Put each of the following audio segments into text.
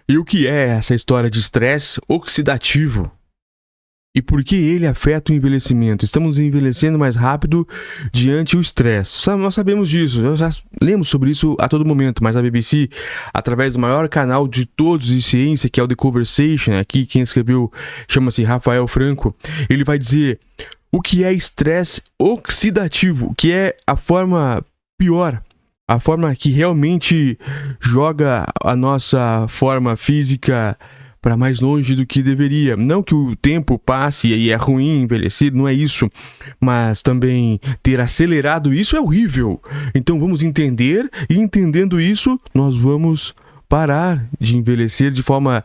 E o que é essa história de estresse oxidativo? E por que ele afeta o envelhecimento? Estamos envelhecendo mais rápido diante do estresse. Nós sabemos disso, nós já lemos sobre isso a todo momento, mas a BBC, através do maior canal de todos de ciência, que é o The Conversation, aqui quem escreveu chama-se Rafael Franco, ele vai dizer o que é estresse oxidativo, que é a forma pior, a forma que realmente joga a nossa forma física para mais longe do que deveria. Não que o tempo passe e é ruim envelhecer, não é isso. Mas também ter acelerado isso é horrível. Então vamos entender, e entendendo isso, nós vamos parar de envelhecer de forma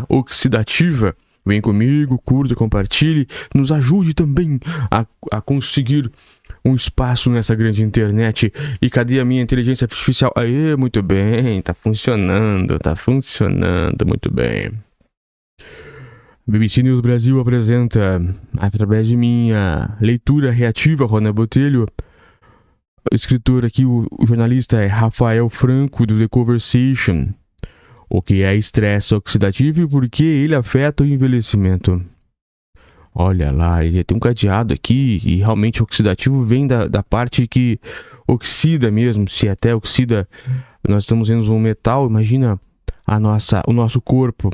oxidativa. Vem comigo, curta, compartilhe, nos ajude também a conseguir um espaço nessa grande internet. E cadê a minha inteligência artificial? Aê, muito bem, tá funcionando muito bem. BBC News Brasil apresenta, através de minha leitura reativa, Rona Botelho, o escritor aqui, o jornalista é Rafael Franco, do The Conversation. O que é estresse oxidativo e por que ele afeta o envelhecimento? Olha lá, ele tem um cadeado aqui e realmente oxidativo vem da parte que oxida mesmo, se até oxida, nós estamos vendo um metal, imagina o nosso corpo.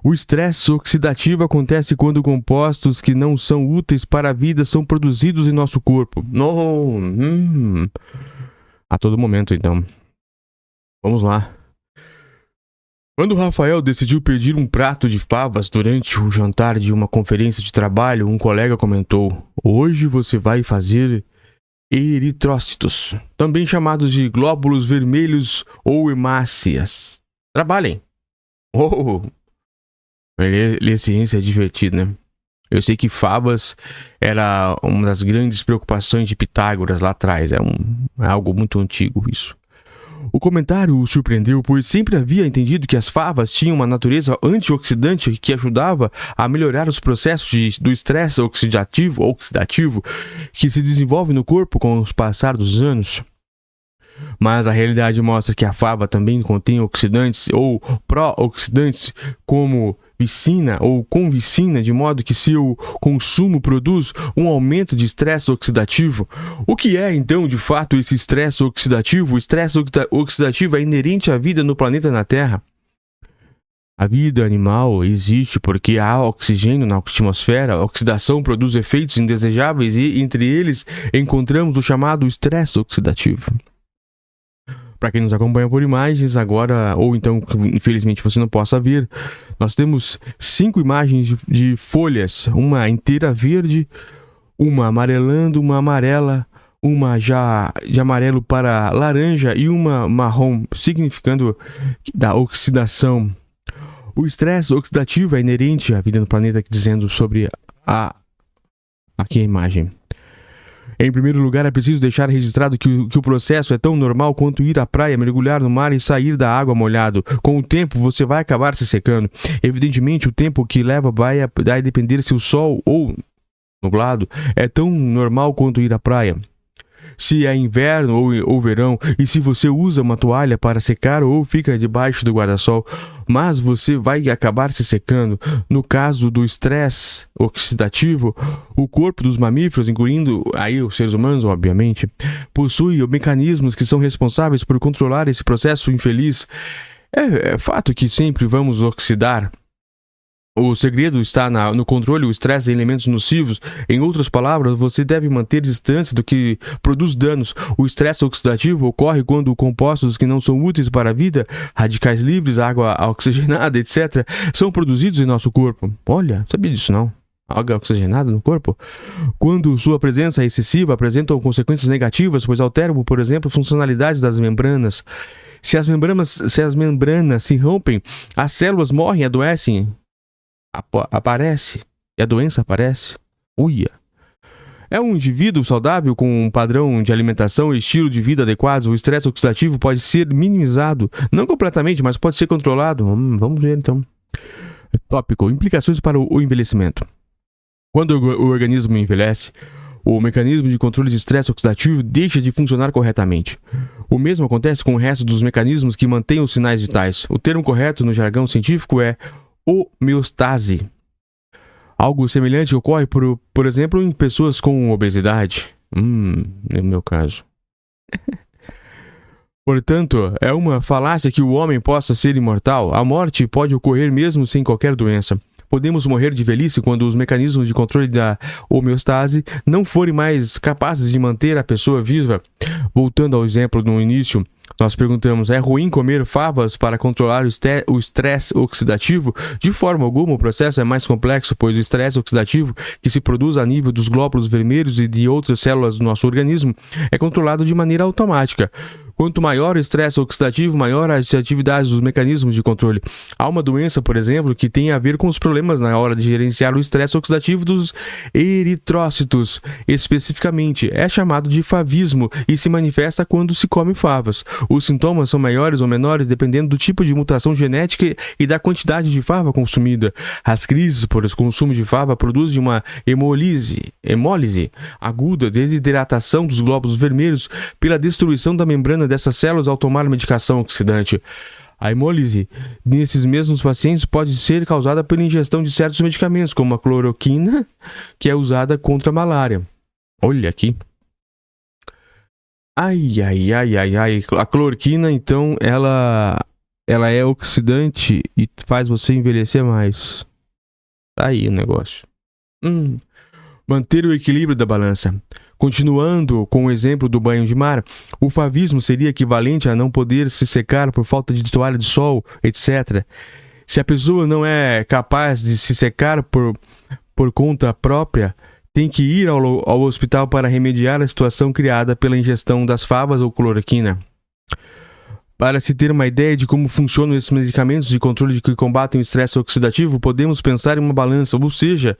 O estresse oxidativo acontece quando compostos que não são úteis para a vida são produzidos em nosso corpo. A todo momento, então. Vamos lá. Quando o Rafael decidiu pedir um prato de favas durante o jantar de uma conferência de trabalho, um colega comentou: "Hoje você vai fazer eritrócitos, também chamados de glóbulos vermelhos ou hemácias. Trabalhem." Ler ciência é divertido, né? Eu sei que favas era uma das grandes preocupações de Pitágoras lá atrás, é algo muito antigo isso. O comentário o surpreendeu, pois sempre havia entendido que as favas tinham uma natureza antioxidante que ajudava a melhorar os processos do estresse oxidativo que se desenvolve no corpo com o passar dos anos. Mas a realidade mostra que a fava também contém oxidantes ou pró-oxidantes como vicina ou convicina, de modo que seu consumo produz um aumento de estresse oxidativo. O que é, então, de fato, esse estresse oxidativo? O estresse oxidativo é inerente à vida no planeta na Terra. A vida animal existe porque há oxigênio na atmosfera, a oxidação produz efeitos indesejáveis e, entre eles, encontramos o chamado estresse oxidativo. Para quem nos acompanha por imagens agora, ou então, infelizmente, você não possa ver, nós temos 5 imagens de folhas, uma inteira verde, uma amarelando, uma amarela, uma já de amarelo para laranja e uma marrom, significando da oxidação. O estresse oxidativo é inerente à vida no planeta, dizendo sobre aqui a imagem. Em primeiro lugar, é preciso deixar registrado que o processo é tão normal quanto ir à praia, mergulhar no mar e sair da água molhado. Com o tempo, você vai acabar se secando. Evidentemente, o tempo que leva vai depender se o sol ou nublado é tão normal quanto ir à praia. Se é inverno ou verão, e se você usa uma toalha para secar ou fica debaixo do guarda-sol, mas você vai acabar se secando. No caso do estresse oxidativo, o corpo dos mamíferos, incluindo aí os seres humanos, obviamente, possui mecanismos que são responsáveis por controlar esse processo infeliz. É fato que sempre vamos oxidar. O segredo está no controle do estresse de elementos nocivos. Em outras palavras, você deve manter distância do que produz danos. O estresse oxidativo ocorre quando compostos que não são úteis para a vida, radicais livres, água oxigenada, etc., são produzidos em nosso corpo. Olha, sabia disso não? Água oxigenada no corpo? Quando sua presença é excessiva, apresentam consequências negativas, pois alteram, por exemplo, funcionalidades das membranas. Se as membranas se rompem, as células morrem e adoecem. E a doença aparece. Uia. É um indivíduo saudável com um padrão de alimentação e estilo de vida adequados. O estresse oxidativo pode ser minimizado, não completamente, mas pode ser controlado. Vamos ver então. Tópico: implicações para o envelhecimento. Quando o organismo envelhece, o mecanismo de controle de estresse oxidativo deixa de funcionar corretamente. O mesmo acontece com o resto dos mecanismos que mantêm os sinais vitais. O termo correto no jargão científico é homeostase. Algo semelhante ocorre, por exemplo, em pessoas com obesidade. No meu caso. Portanto, é uma falácia que o homem possa ser imortal. A morte pode ocorrer mesmo sem qualquer doença. Podemos morrer de velhice quando os mecanismos de controle da homeostase não forem mais capazes de manter a pessoa viva. Voltando ao exemplo no início, nós perguntamos: é ruim comer favas para controlar o estresse oxidativo? De forma alguma, o processo é mais complexo, pois o estresse oxidativo, que se produz a nível dos glóbulos vermelhos e de outras células do nosso organismo, é controlado de maneira automática. Quanto maior o estresse oxidativo, maior as atividades dos mecanismos de controle. Há uma doença, por exemplo, que tem a ver com os problemas na hora de gerenciar o estresse oxidativo dos eritrócitos. Especificamente, é chamado de favismo e se manifesta quando se come favas. Os sintomas são maiores ou menores dependendo do tipo de mutação genética e da quantidade de fava consumida. As crises por consumo de fava produzem uma hemólise aguda, desidratação dos glóbulos vermelhos pela destruição da membrana dessas células ao tomar medicação oxidante. A hemólise nesses mesmos pacientes pode ser causada pela ingestão de certos medicamentos, como a cloroquina, que é usada contra a malária. Olha aqui. Ai. A cloroquina, então, ela é oxidante e faz você envelhecer mais. Tá aí o negócio. Manter o equilíbrio da balança. Continuando com o exemplo do banho de mar, o favismo seria equivalente a não poder se secar por falta de toalha de sol, etc. Se a pessoa não é capaz de se secar por conta própria, tem que ir ao hospital para remediar a situação criada pela ingestão das favas ou cloroquina. Para se ter uma ideia de como funcionam esses medicamentos de controle que combatem o estresse oxidativo, podemos pensar em uma balança, ou seja,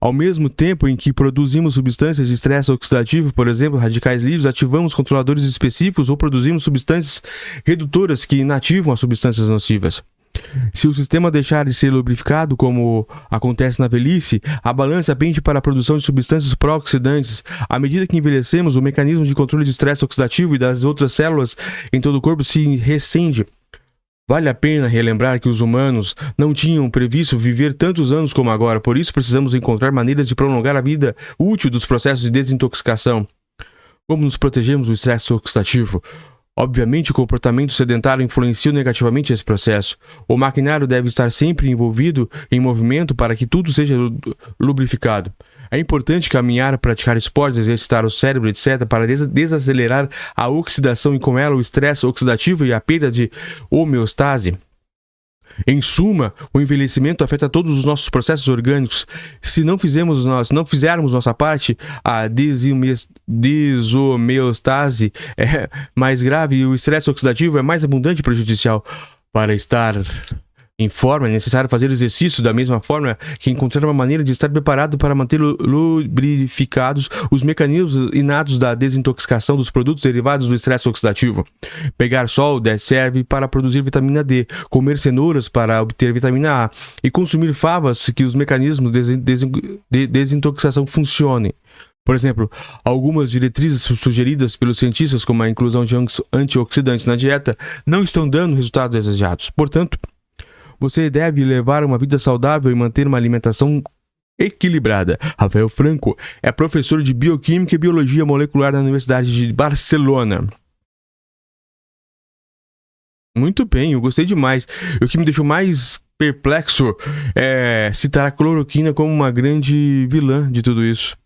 ao mesmo tempo em que produzimos substâncias de estresse oxidativo, por exemplo, radicais livres, ativamos controladores específicos ou produzimos substâncias redutoras que inativam as substâncias nocivas. Se o sistema deixar de ser lubrificado, como acontece na velhice, a balança pende para a produção de substâncias pró-oxidantes. À medida que envelhecemos, o mecanismo de controle de estresse oxidativo e das outras células em todo o corpo se recende. Vale a pena relembrar que os humanos não tinham previsto viver tantos anos como agora, por isso precisamos encontrar maneiras de prolongar a vida útil dos processos de desintoxicação. Como nos protegemos do estresse oxidativo? Obviamente, o comportamento sedentário influencia negativamente esse processo. O maquinário deve estar sempre envolvido em movimento para que tudo seja lubrificado. É importante caminhar, praticar esportes, exercitar o cérebro, etc., para desacelerar a oxidação e com ela o estresse oxidativo e a perda de homeostase. Em suma, o envelhecimento afeta todos os nossos processos orgânicos. Se não fizermos nossa parte, a deshomeostase é mais grave e o estresse oxidativo é mais abundante e prejudicial. Para estar em forma, é necessário fazer exercícios da mesma forma que encontrar uma maneira de estar preparado para manter lubrificados os mecanismos inatos da desintoxicação dos produtos derivados do estresse oxidativo. Pegar sol serve para produzir vitamina D, comer cenouras para obter vitamina A e consumir favas que os mecanismos de desintoxicação funcionem. Por exemplo, algumas diretrizes sugeridas pelos cientistas, como a inclusão de antioxidantes na dieta, não estão dando resultados desejados. Portanto, você deve levar uma vida saudável e manter uma alimentação equilibrada. Rafael Franco é professor de Bioquímica e Biologia Molecular na Universidade de Barcelona. Muito bem, eu gostei demais. O que me deixou mais perplexo é citar a cloroquina como uma grande vilã de tudo isso.